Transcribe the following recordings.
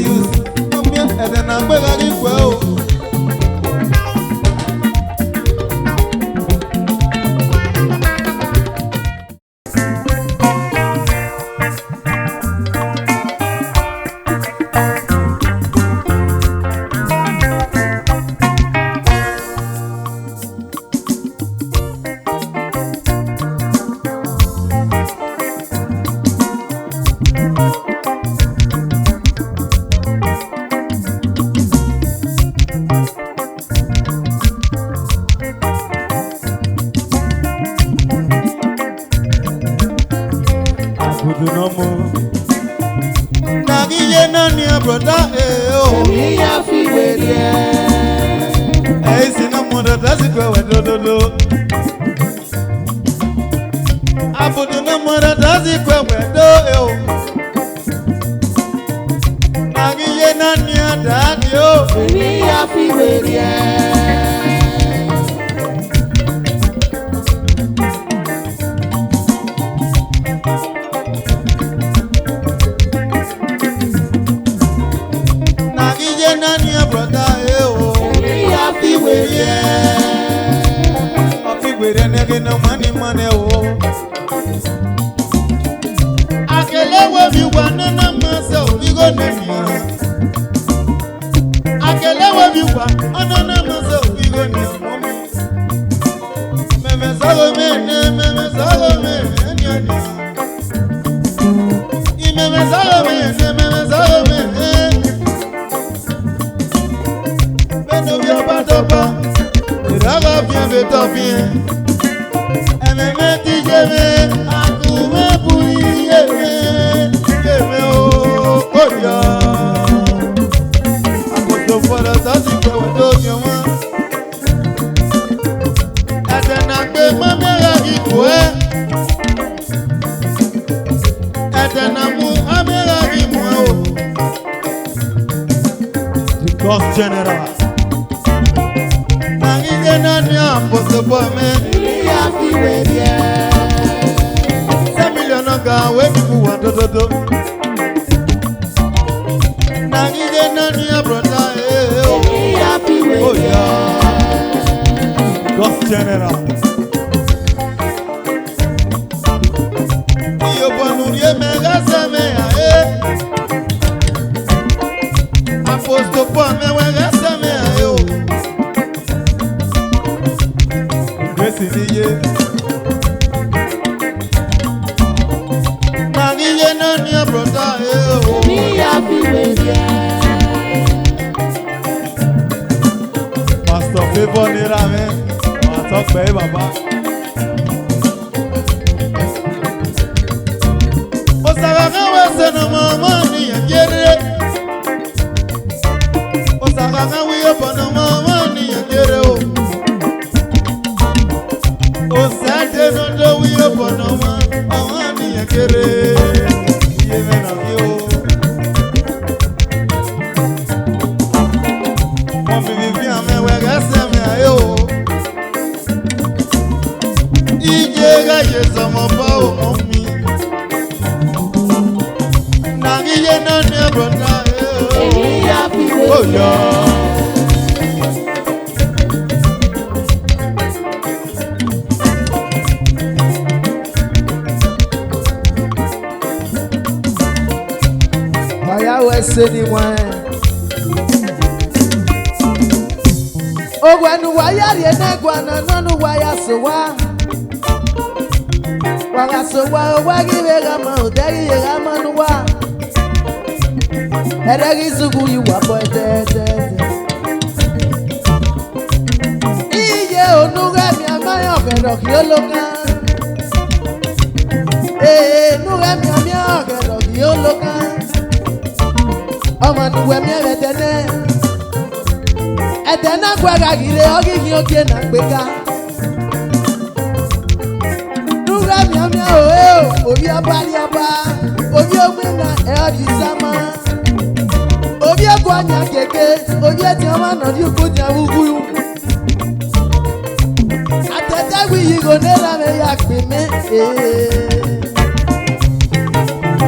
use. And then I'm going to go.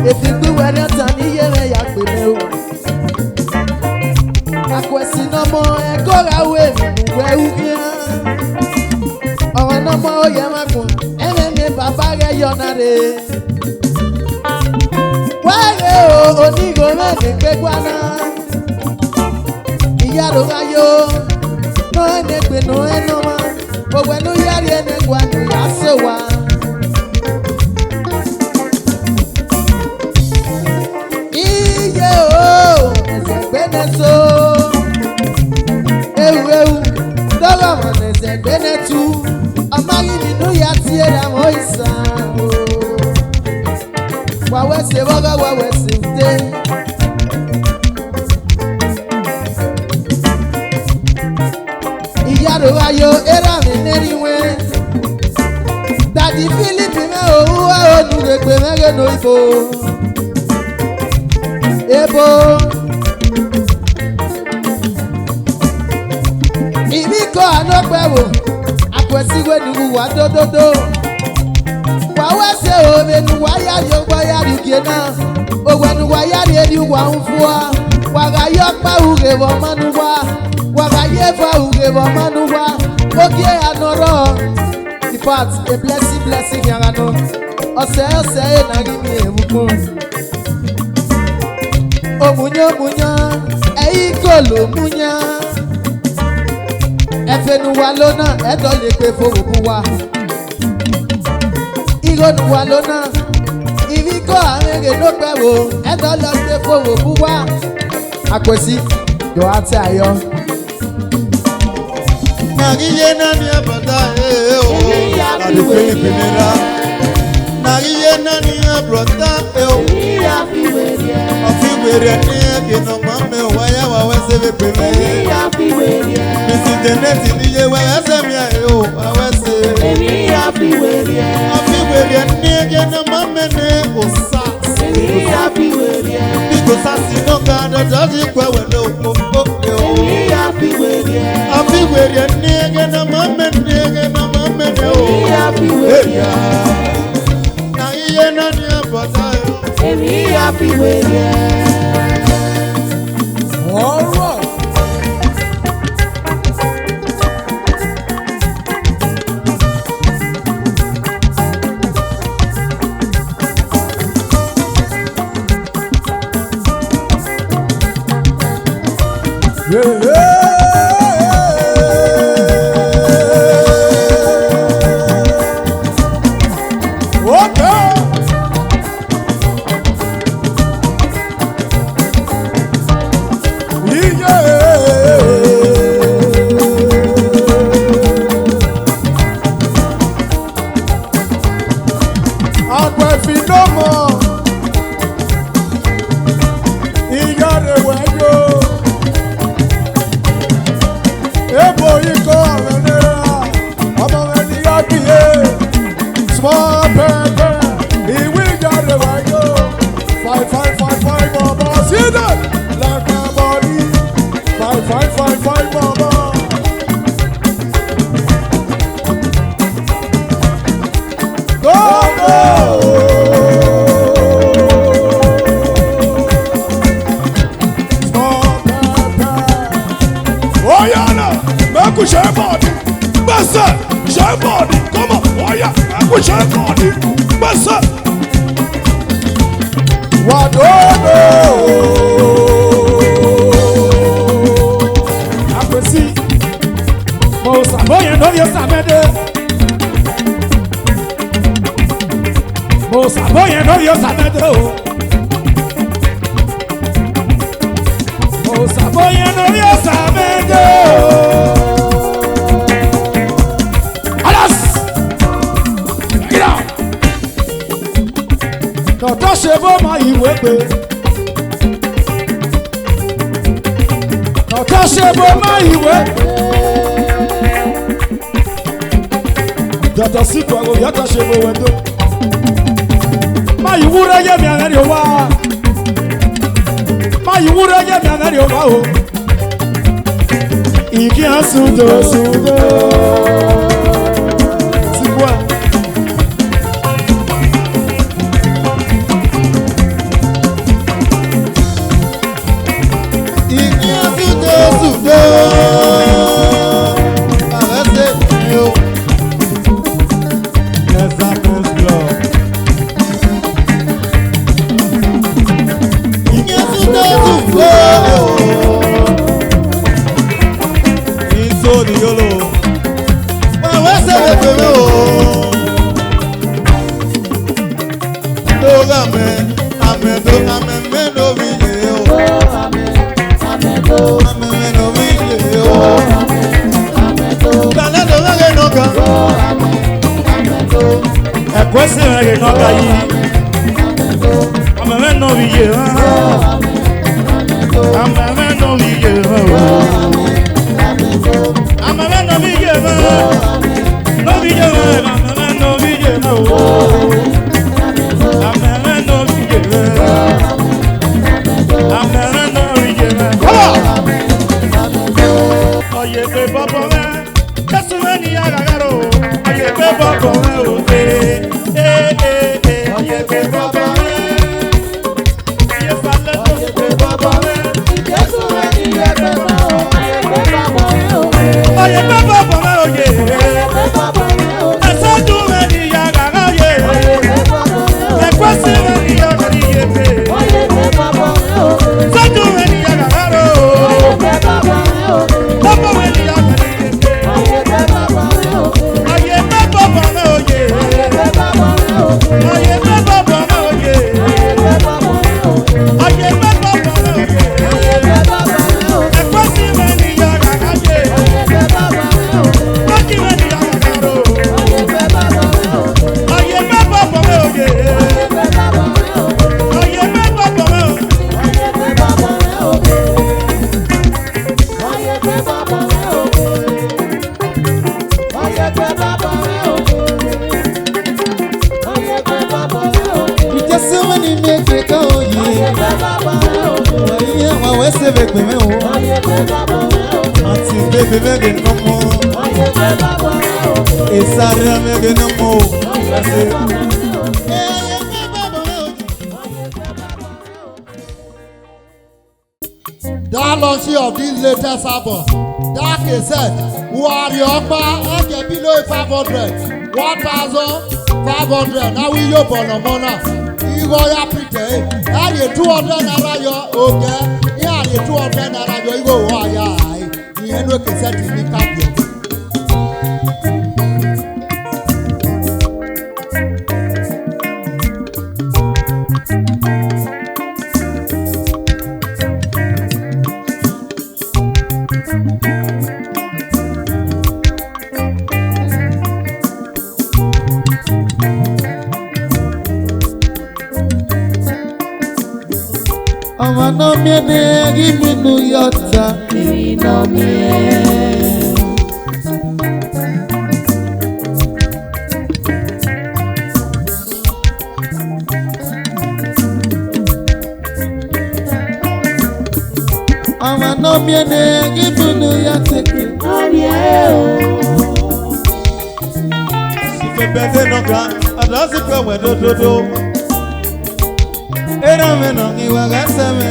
If you were not done, you Akwesi no more go away where you no more yamako ene baba ge yonare wa onigo me pe gwana iyaro ayo no ene pe no enoma ogwe no yari ene gwanu yasewa iye o beneso ewu dogo monese benetu amagi ninu ya tiera moisa wawese woga wawese te iyaro ayo era meneriwe Daddy Philip me owa onu gbe mege no ibo ebo ibiko anogbewo Akwesi we nu wa dododo wa wese o me nu wa ya yo gba ya rugie na o we nu wa ya ri eri wa nfuwa wa ga yo pa uge bo manuwa wa ga ye fa uge bo manuwa oke anoro the part a blessing yanga no ose na gi mi ebuko omunyo eikolo munya efenu wa lona edo le pe fowo wa igonu wa lona ibiko arege no pe wo edo lo pe fowo wa Akwesi do ati ayo nagiye na ni abada o na de Philipinera nagiye na ni abroda o afiwere ni ke no mame waya wa wese be peme President ni ye wa wese mi ayo wa wese afiwere ni ke no mame ne Osas because asi no ga da jadi kwa we no afiwere ni ke no mame ne na iye na ni abata Ewminhiafiwie-Rie. All right. di yolo. Wa se be pe me o. Do ga me, amen do amen me no bi ye o. Amen do amen no bi ye o. Amen do. Dale do ga no ga. Amen do. Akwesi re no ga yi. Amen no bi ye. Amen no bi ye. Amen no bi ye. No bi ye. Amen no bi ye. Amen no bi ye. Amen no bi ye. Oye pe babo me. Jesu ni agagaro. Oye pe babo me o. Oye pe babo me. Yes ale oye pe babo me. Jesu ni agagaro. Oye pe babo me oye. Esa tu me ni agagaro ye. Ekwesi me ni agagaro ye. Esa tu me ni agagaro. Babo me ni agagaro ye. Oye pe babo me oye. Oye pe babo me oye. Oye pe babo me oye. Ekwesi me ni agagaro ye. Oki me ni agagaro. Oye pe babo me oye. Oye pe babo me oye. Jesu ni me ke ka oye. Oye wa we se be pe me o. Ati bebe me ge no mo. Esare me ge no mo. That launch of this latest album, that is said, Warrior okay, below 500, 1,500. Now we yo bonomona. You go ya pretend. Now you 200 naira yo okay. Yeah, you 200 naira yo you go waya. You know que c'est une carte. Ama no me ne give me no yota. No me. Ama no me ne give me no yota. Oh yeah. Si fe bede no ga, adasi pe we do. Era me no ni wa ga se me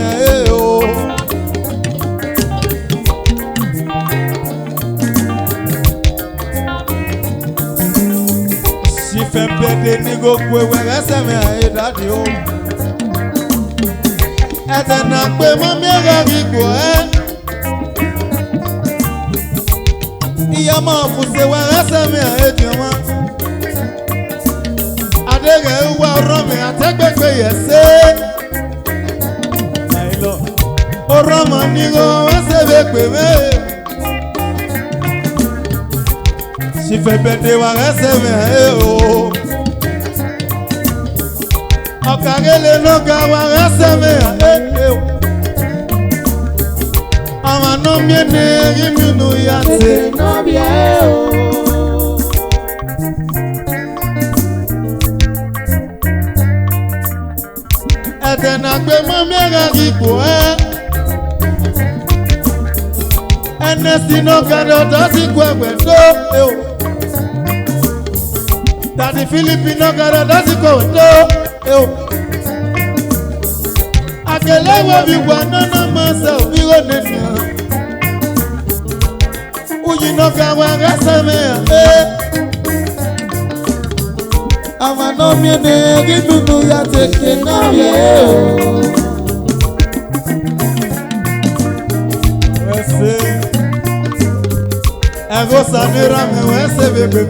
o. Si fe bede ni go kwe we ga se me daddy o. Ete na pe mo mi ga ri go Iya ma fu se wa ga se me joma. Adege wa ro mi ategbegbe yese. Ailo. Oro ma ni go wa se be pe me. Si fe bede wa ga se me o. Okagele no ga wa ga se me Ama no mi ne mi no ya se. No me. Ete na gbe mo mi ga iko Enesi no ga do si kwegbe do Daddy Filipino ga do si kwegbe do Akele wo bi wa no ma se obi go nenu Uyi no ga wa ga se me Ama no mi ne give no ya take na ye Ego sanira me wese bebe.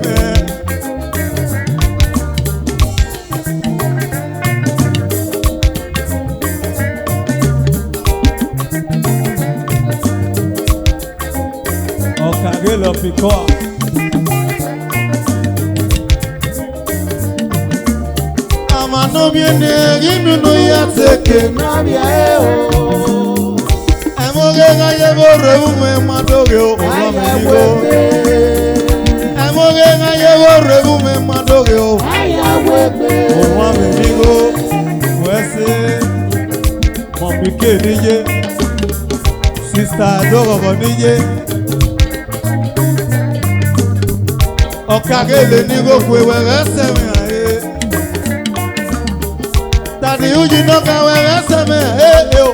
Okagelo piko. Amano biene gimi no ya teke. Nabia eo. Emoge ga yebo rebume madoge o mamigo. Emoge ga yebo rebume madoge o. Aya webe. O mamigo. Wese. Mami ke nije. Sister dogo nije. Okagele ni go kwe wese me aye. Tadi uji no ka wese me yo.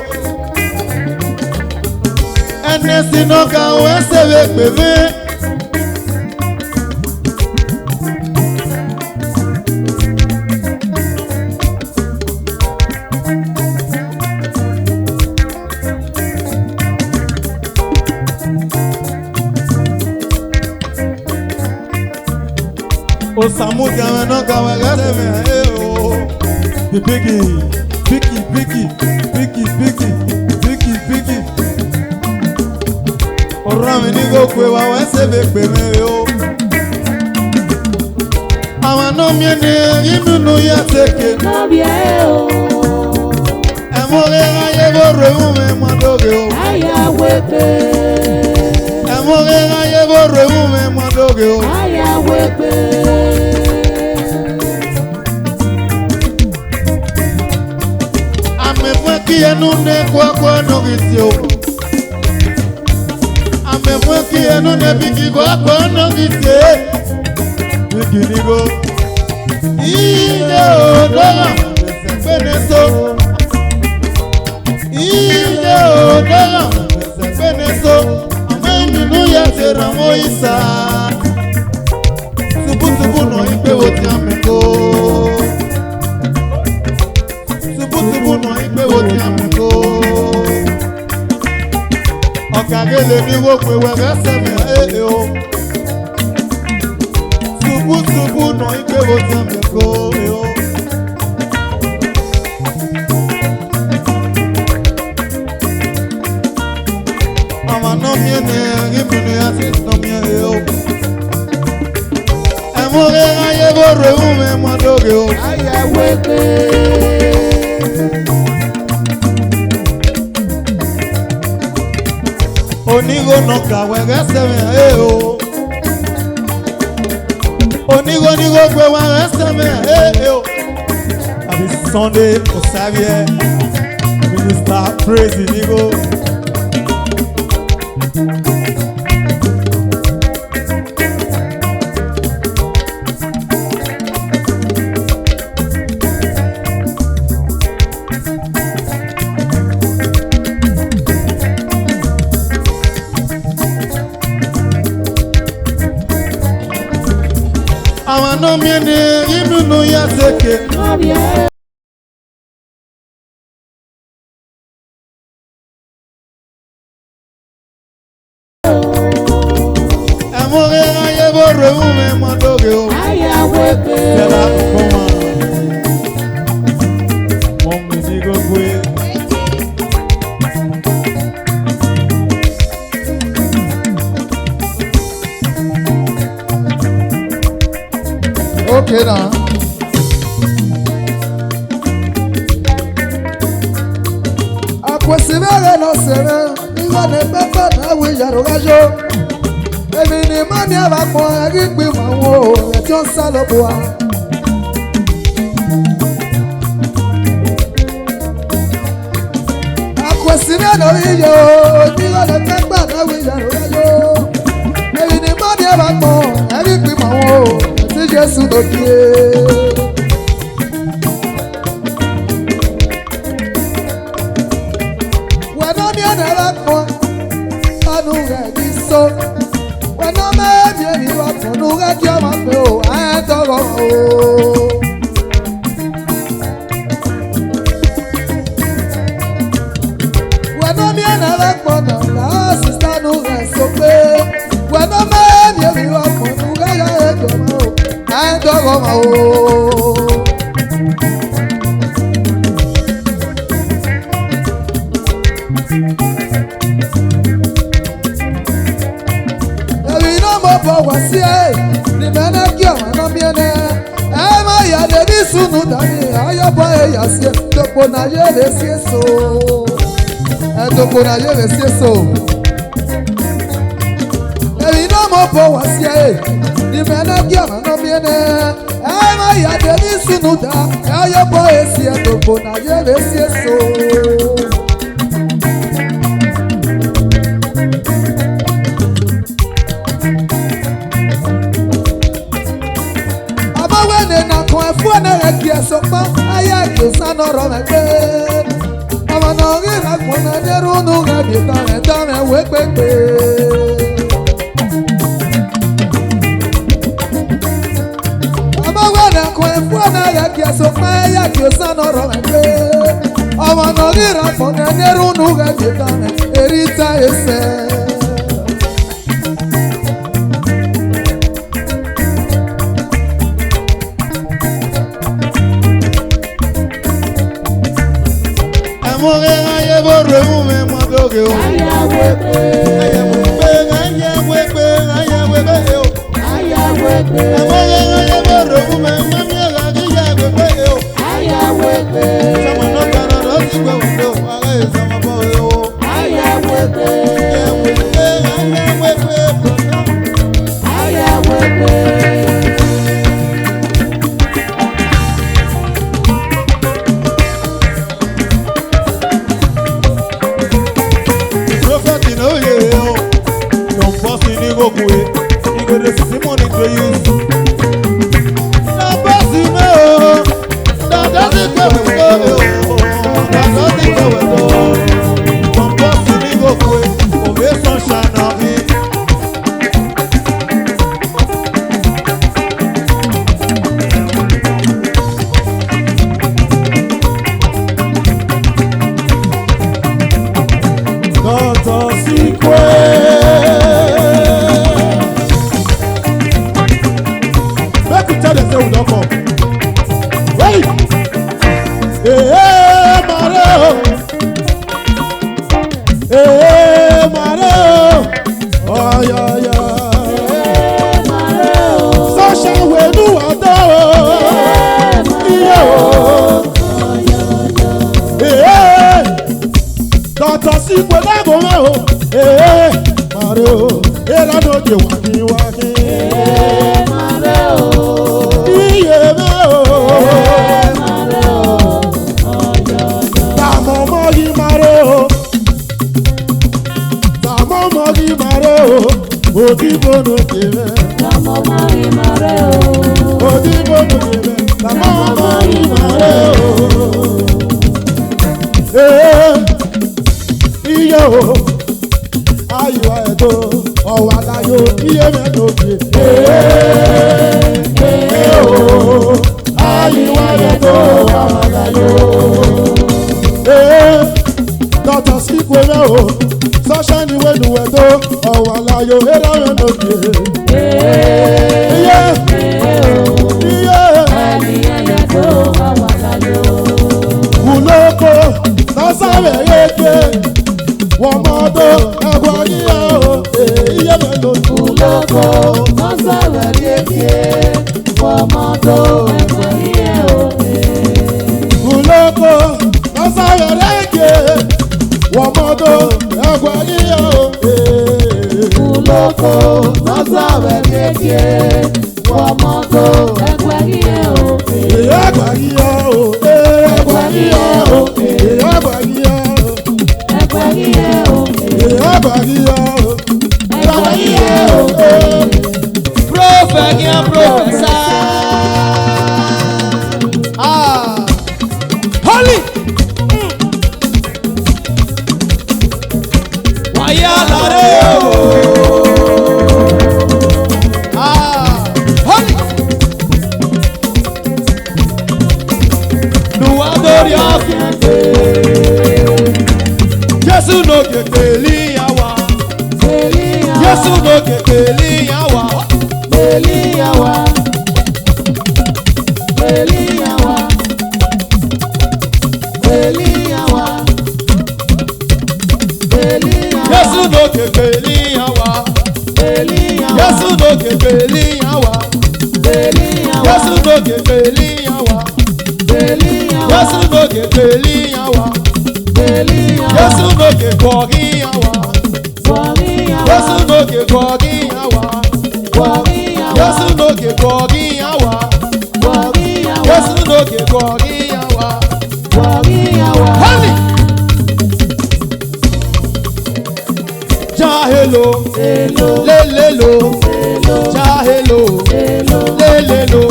Enesi no ka wese we me. O samuti ame no ka wese me yo. Biggie. Orame ni go kwe wa wese be me yo. Awa no miene inu no ya teke. Nabia eo. Emoge ga yebo rebume madoge o. Aya webe. Emoge ga yebo rebume madoge o. Aya webe. Ame fue ki enu ne kwa no gitio. Ame fue ki enu ne bigi kwa no gitie. Bigi ni go. Ile odora beneso. Ile odora beneso. Ame ninu ya tera moisa. Subu no ipe oti ameko. Subu no ipe oti ameko. Okagele ni wo pe we se me o. Subu no ipe oti ameko o. Ama no miene gibi no ya se no miene o. Emoge ga yebo rebume madoge o. Aya webe. Onigo no ka wege se me o. Onigo kwe wa se me o. Abi Sunday Osavie. Minister praise nigo. Awa no miene inu no ya teke. Nabia eo. Emoge ga yebo rebume madoge o. Aya webe. Tela koma. Mami nigo kwe. Okay now. Akwesi mere no sere, iwa ne pepe na we yaro gajo. Èmi ni mami abakọ agigbe mawo eti o salo boa. Akwesi mere no yo, iwa ne pepe na we yaro gajo. Èmi ni mami abakọ agigbe mawo eti Jesu dokie. o. Ebi no mo bo wa si e, ni mena ki o na mi ene. E ma ya de bi sunu dani, ayo bo e ya si, topo na ye le si so. E topo na ye le si so. Ebi no mo bo wa si e, ni mena ki o na mi ene. E ma ya de bi sunu da, ayo bo e si, topo na ye le si so. Sokpa aya yosa noro megbe ama no ri ra kun na deru nu ga bi ta me we pepe ama wa na ko efu na ya ki sokpa aya yosa noro megbe ama no ri ra kun na deru nu ga bi ta me erita ese. Yesu no kekeli yawa. Yesu no kekeli yawa. no ke beli yawa. Yesu no ke beli yawa. Yesu no ke beli yawa. Yesu no ke kogi yawa. Yesu no ke kogi yawa. Yesu no ke kogi yawa. Yesu no ke kogi yawa. Holy. Jahelo, lelelo, Jahelo, lelelo,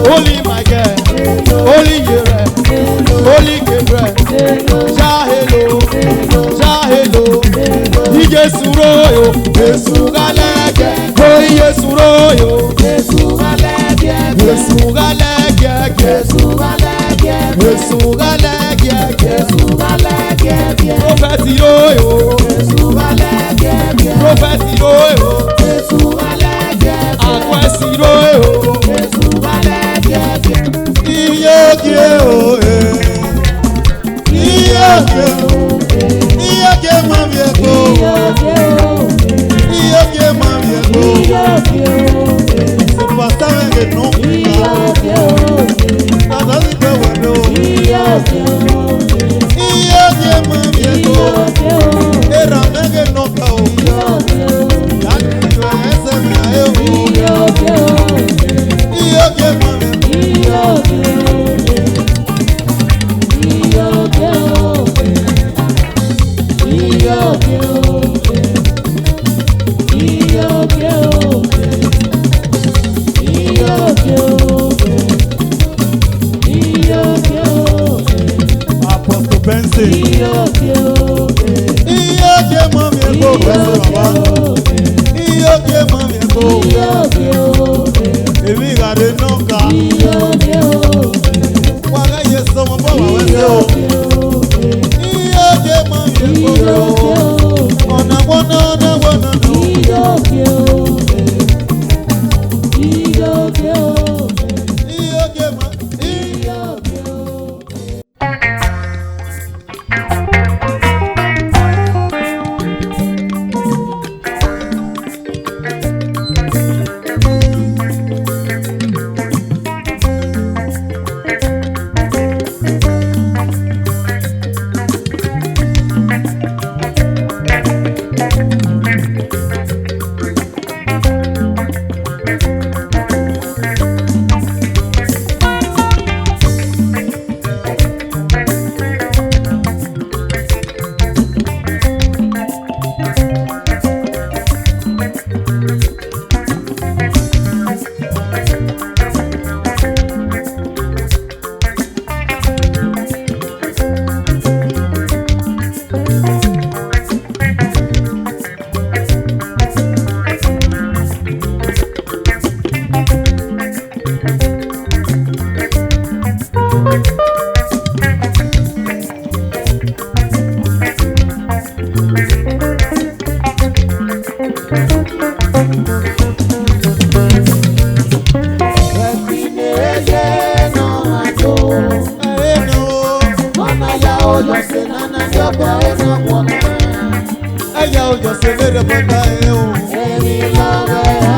Holy Michael, Holy Yere, Holy Gabriel, Jahelo, Jahelo, Ijesuroyo, Jesugalege, Holy Jesuroyo, Jesugalege, Prophet Iroyo, Prophet Iroyo, Akwesi Iroyo, Iyoke o, Iyoke mami eko, Iyoke mami eko, c'est pas ça que non.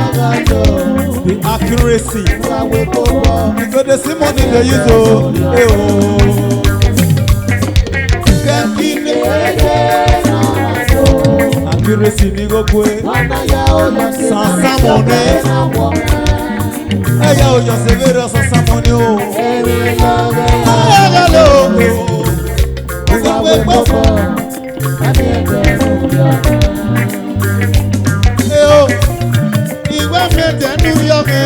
The accuracy. Because the same money they use accuracy ni go kwe. Sansa money. Eya ojo severo sansa money o. Eya lo. Ìwé mẹ́tẹ̀ẹ́nu yọ̀mẹ́,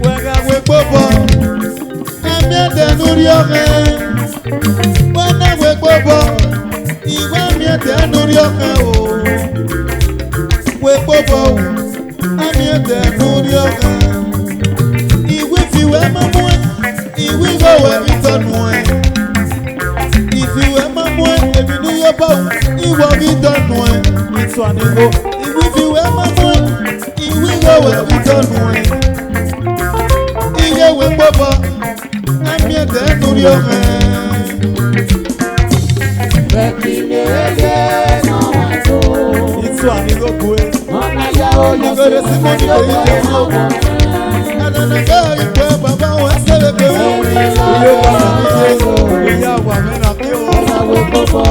wẹ̀gà wẹ̀ gbọ́bọ̀. Ẹ̀mẹ́tẹ̀ẹ́nu yọ̀mẹ́, wẹ̀nà wẹ̀ gbọ́bọ̀. Ìwé mẹ́tẹ̀ẹ́nu yọ̀mẹ́ o, wẹ̀ gbọ́bọ̀. Ẹ̀mẹ́tẹ̀ẹ́nu yọ̀mẹ́. Ìwé fiwẹ́ mọ́mú ẹ̀, ìwé ìwọ̀wẹ̀ ìtọ́nu ẹ̀. Ìfiwẹ́ mọ́mú ẹ̀, èmi ní yọ̀bọ̀ ìwọ̀ ìtọ́nu ẹ̀. Ìtọ́ àníkó. Ìfiwẹ́ mọ́mú ẹ̀. Ìwé ìtọ́nu ẹ̀. Iye ìwé gbọ́bọ̀. Ẹ̀mí ẹ̀tẹ̀ lórí ọ̀rẹ́. Ìtọ́ àníkó kú ẹ̀. Igore Simoni de Ije. Ananaga ikwe baba wa selebe. Iye baba nije. Iye awa mena kio.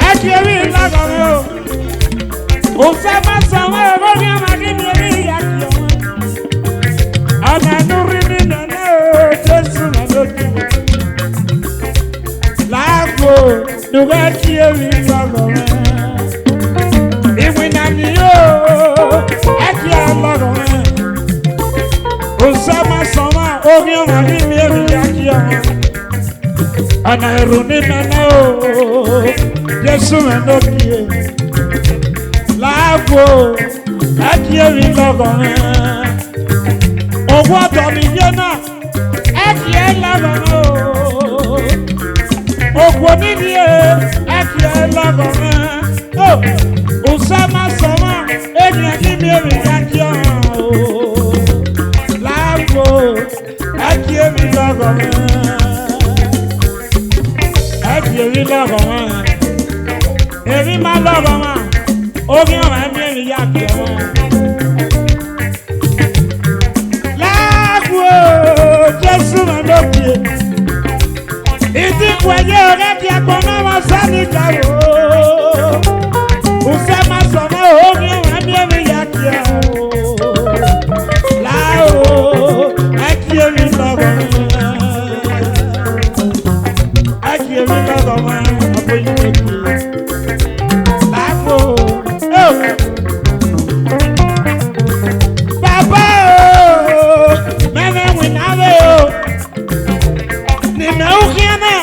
Akiyewi lagame o. Osama sama ebo ni amadi ni eri yakiyo. Ana nuri ni nana o Jesu na loki. Lago nuga akiyewi lagame. Iwi nani yo akiyewi lagame. Osama sama ebo ni amadi ni eri yakiyo. Ana eruni nana o Jesu na loki. Lago akiyewi lagame. Owo to mi yena akiye lagame o. Owo ni ni akiye lagame. Oh, Osama sama eni ani mi eri yakiyo o. Lago akiyewi lagame. Akiyewi lagame. Eri ma lagame. Ogi ọ̀rọ̀ ẹ̀mí ẹ̀rí yá kí ẹ̀wọ̀n. Láàbù Jésù rẹ̀ lókè. Ìdínkù ẹ̀yẹ ọ̀rẹ́ kí ẹ̀gbọ́n náà wọ́n sẹ́ni kàwé. Òṣè máa sọ̀rọ̀ ogi ọ̀rọ̀ ẹ̀mí ẹ̀rí yá kí ẹ̀wọ̀n. Láàbù ẹ̀kí ẹ̀rí lọ́gọ̀ mọ́. Ẹ̀kí ẹ̀rí lọ́gọ̀ mọ́ ọ̀pọ̀ yìí lókè. Láàbù. Baba o, mene winawe o, ni me ukiana,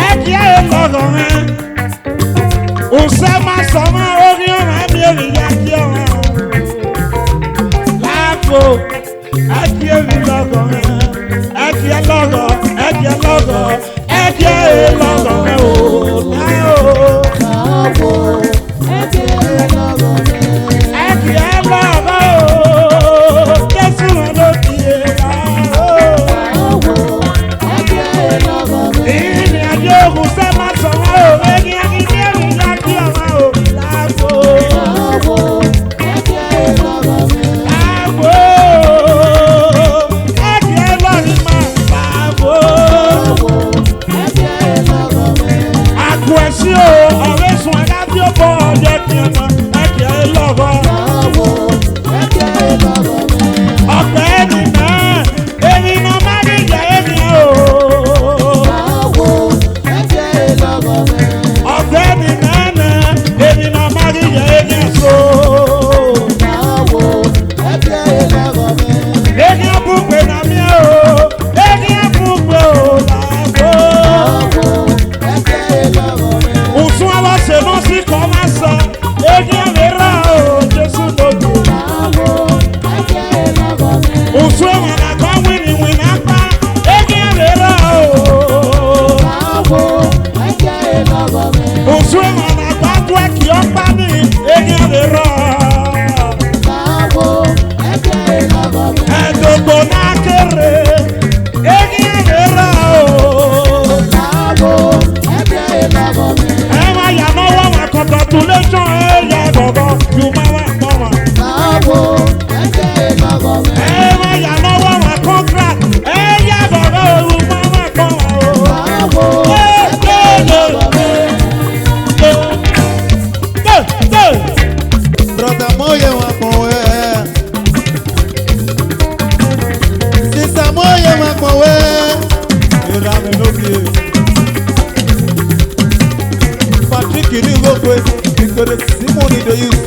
ekia elogo me. Usema soma ogyo me mieli yakia o. Lako, ekia elogo me, ekia logo, ekia logo, ekia elogo me o. Lao. Akwesi o, ọ̀rẹ́ sùn adájọ́ ó bọ̀ ọ̀jẹ̀ kí ọmọ ẹ̀kẹ́ lọ́gọ́. Ọ̀pẹ́ ènìyàn, ènìyàn má ní ìjà ènìyàn o. Ọ̀pẹ́ ènìyàn náà, ènìyàn má ní ìjà ènìyàn so. Ènìyàn bùgbé nà mí o, ènìyàn bùgbé o làbó. Òsùn aláṣẹ náà sì kọ́ máa sọ, ènìyàn lè rà o, Jésù lójú. Òsùn ẹ̀wọ̀n àgbà wìnìwìn apá, ènìyàn lè rà o. Òsùn ẹ̀wọ̀n àgbà tó ẹ̀kì ọ̀pá ní, ènìyàn lè rà. Ẹ̀dọ̀gbọ̀ náà kéré, ènìyàn lè rà o. Ẹ̀wọ̀n yàrá wọ́n wà kọ̀tọ̀ tó lé jọ́ ẹ̀yà gbọ̀gbọ̀ yóò máa wà pọ̀ wà. Ẹ̀wọ̀n yàrá wọ́n wà contract ẹ̀yà gbọ̀gbọ̀ yóò máa wà pọ̀ wà o. Brother moye wa kowe. Sister moye wa kowe. Ira me no bie. Patrick ni gokwe, ikore Simoni de use.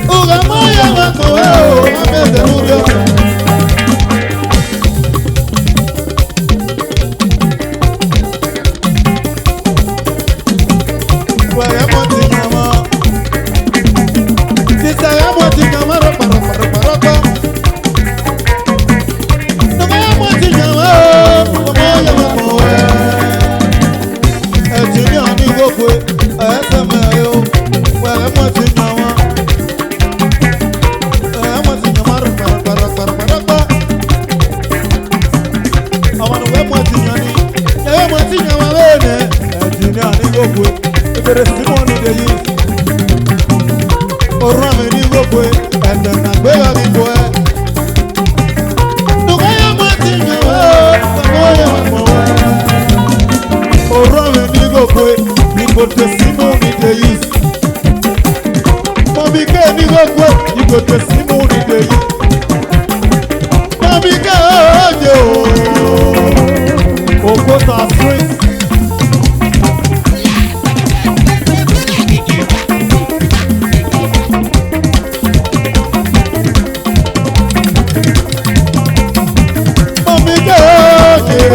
Uga moye wa kowe o, ameze nubio. Waya moti nyama. Sister ya moti nyama ropa. Nuga ya moti nyama o, moye wa kowe. Ejini ani gokwe, eseme yo. Waya moti nyama. Waya moti nyama ropa. Awanu we moti nyani, we moti nyama wene. from any go pray. You go to see money they use. Mommy can you go pray. You go to see money they use. Mommy can you. Oh, go to street. Mommy can you.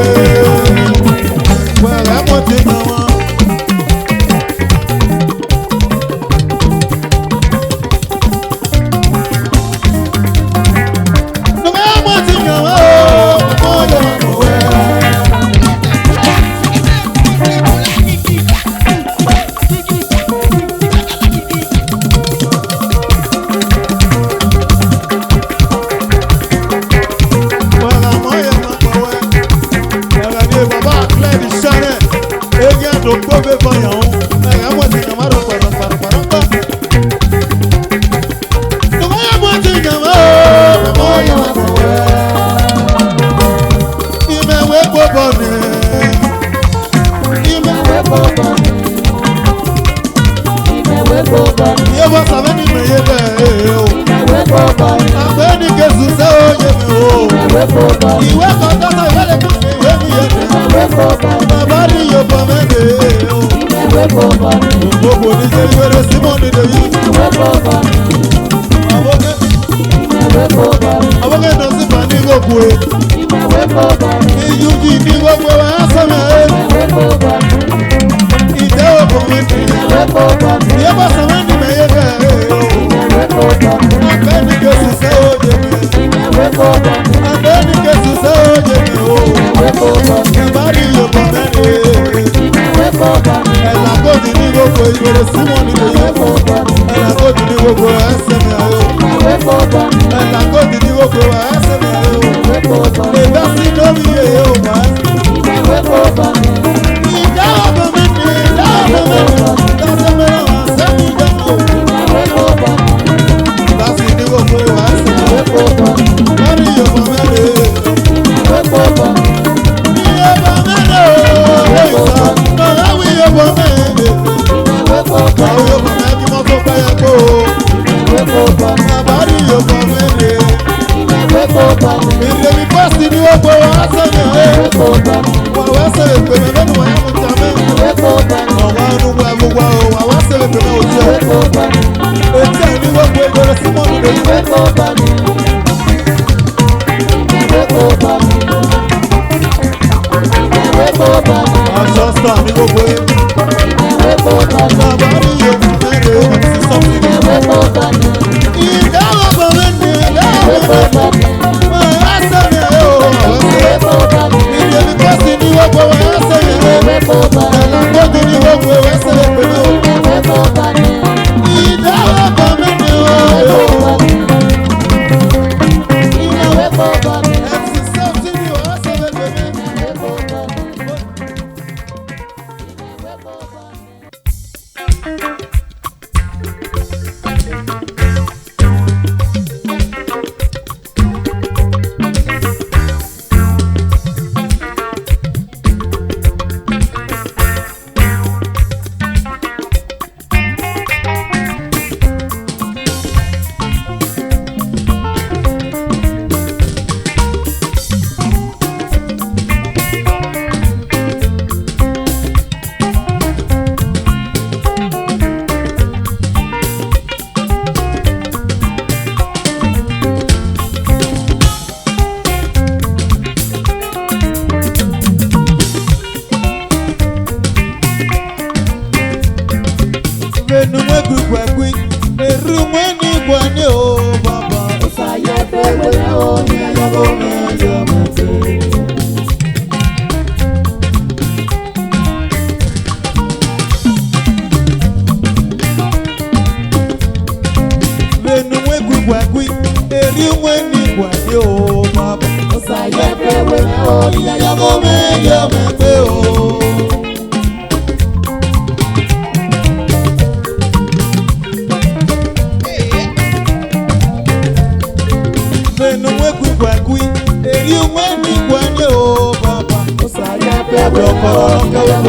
Well, I'm what you know. Baba,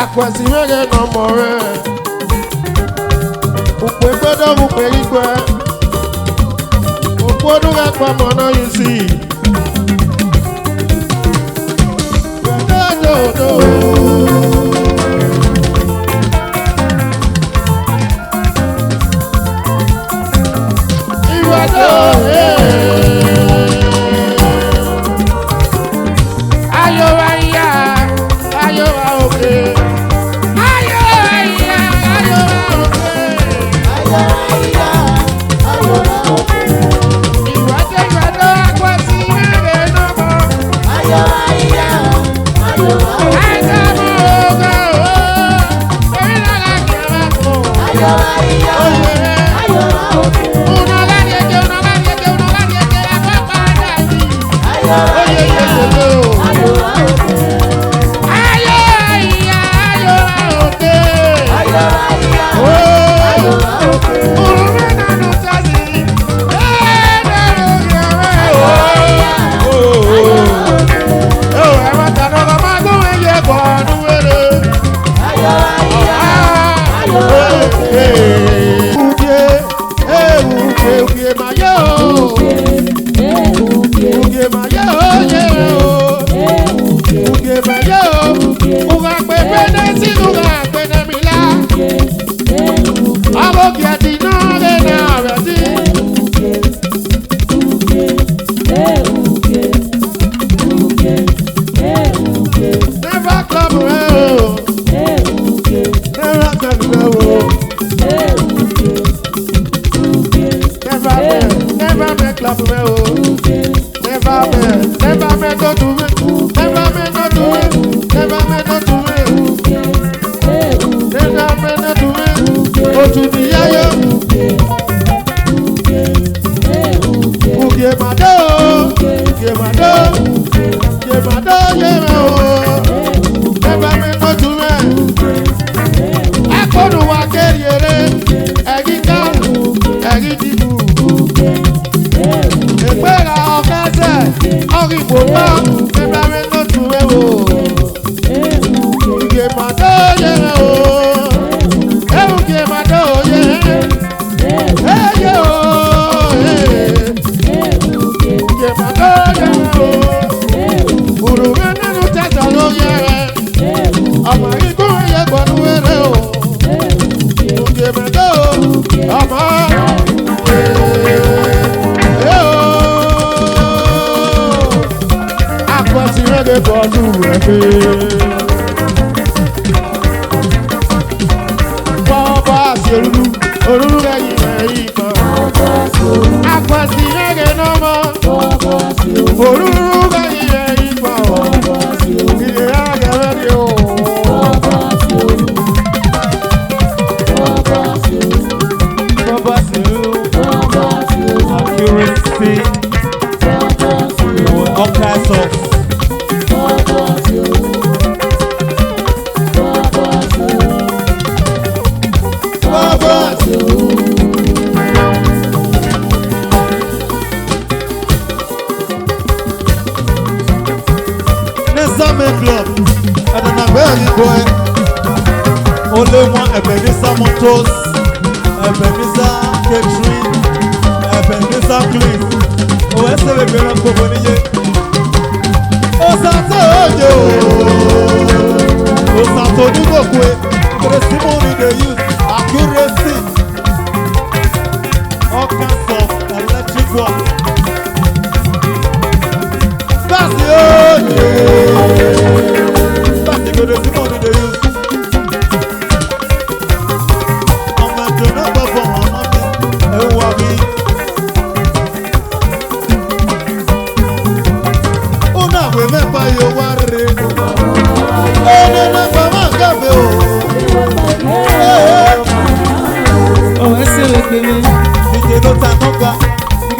Akwesi wege no more. Ukwe gbedo ukwe igwe. Ukwodu ga kwa mono you see. Do.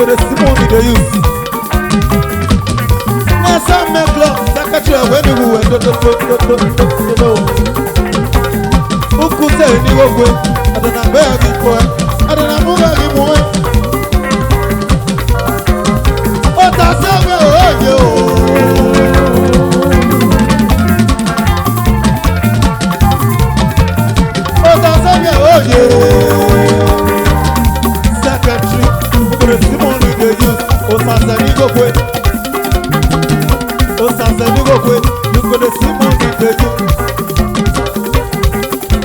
go the Simon they use. Na some make love, secretary when you go do. Uku say ni go go, adana be agi ko, adana mu agi mu. O ta se we o ye o. O ta se we o ye. Secretary, uku the Simon they use. Osas ni go go. Osas ni go go. You go the Simon they use.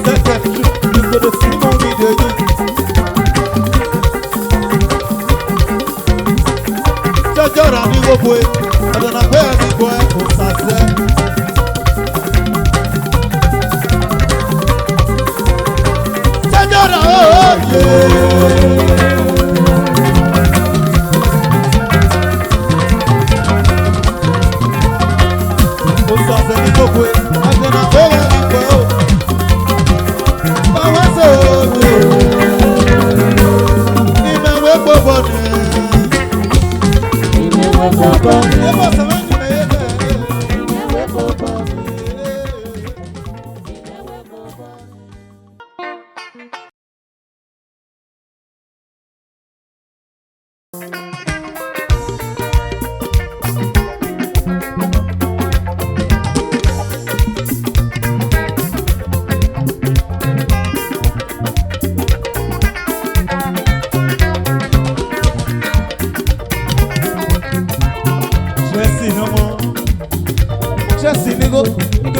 Secretary, you go the Simon they use. Jọjọra ni go go. Adana pe ni go Osas. Jọjọra oh yeah.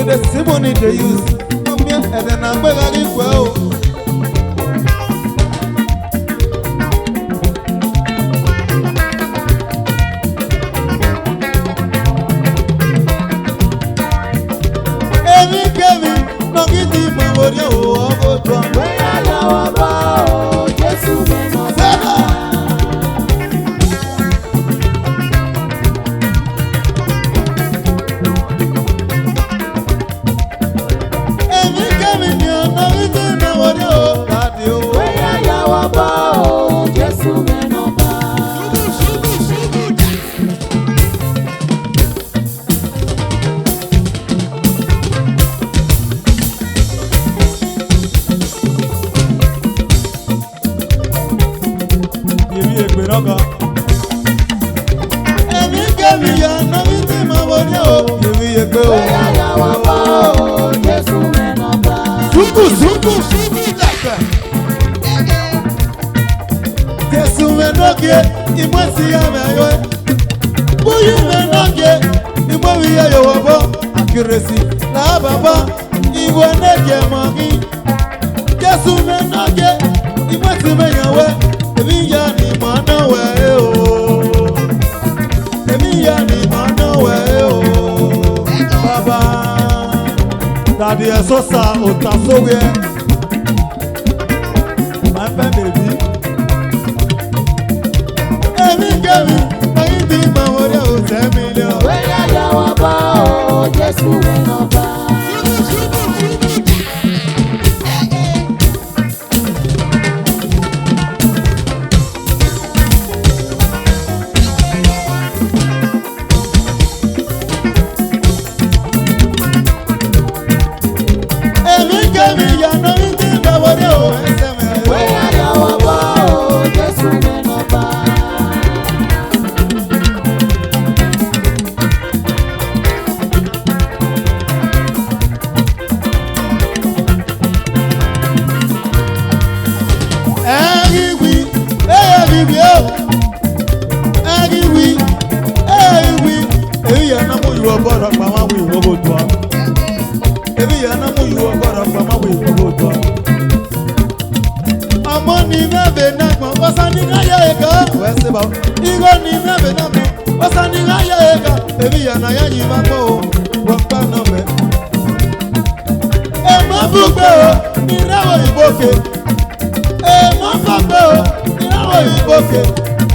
The Simon they use. Come here, and then I'm going to well. Emi kemi, no gidi mo wori o ogo. Where are your bow? Jesus, Akwesi la baba iwe neje magi Jesu me noge iwe ti me yawe emi ya ni mana we o emi ya ni mana we o baba daddy esosa otasowe my baby emi kemi ayi bi ma wore o 10 million where are your bow? Jesus,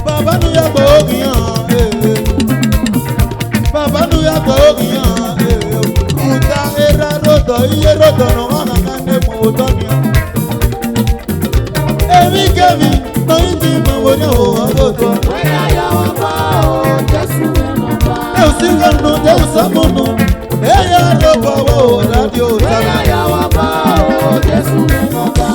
Baba nu ya gbo ogiyan Baba nu ya gbo ogiyan Uta era rodo iye rodo no wana kande mo toni Emi kemi lóyún tí mo wò ní òwò àgọ́tọ̀. Bóyá yàwó bá o, Jésù ẹnu bá. ẹ ò sí kánú jẹ́ òsàmúnú ẹ̀yà ló bọ̀wọ̀ òdàdí òsà. Bóyá yàwó bá o, Jésù ẹnu bá.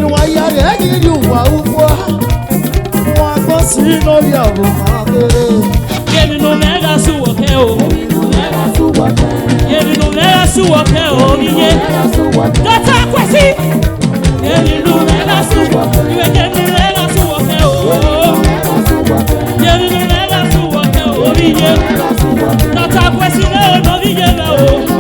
ni wọ́n yára ẹ̀yìn rí wà wúwo. Wọ́n gbọ́ sí lórí ọ̀rọ̀ máa bèrè. Yẹ́nì ló mẹ́ra sùn wọ̀kẹ́ o. Yẹ́nì ló mẹ́ra sùn wọ̀kẹ́ o. Iye. Dọ́tà Akwesi. Yẹ́nì ló mẹ́ra sùn wọ̀kẹ́. Ìwé yẹ́nì ló mẹ́ra sùn wọ̀kẹ́ o. Yẹ́nì ló mẹ́ra sùn wọ̀kẹ́ o. Iye. Dọ́tà Akwesi lé o lórí yẹ́ lọ o.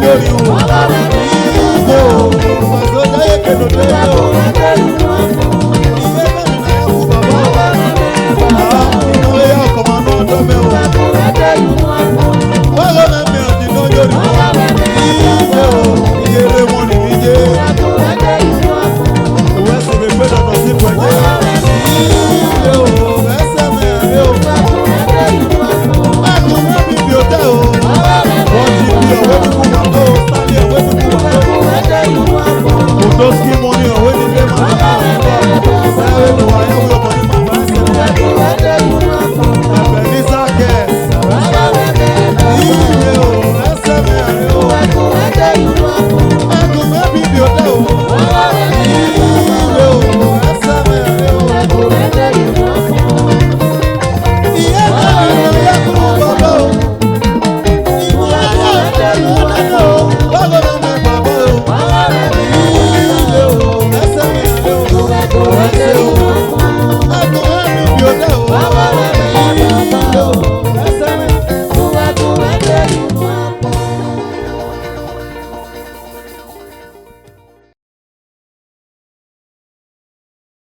Lórí o,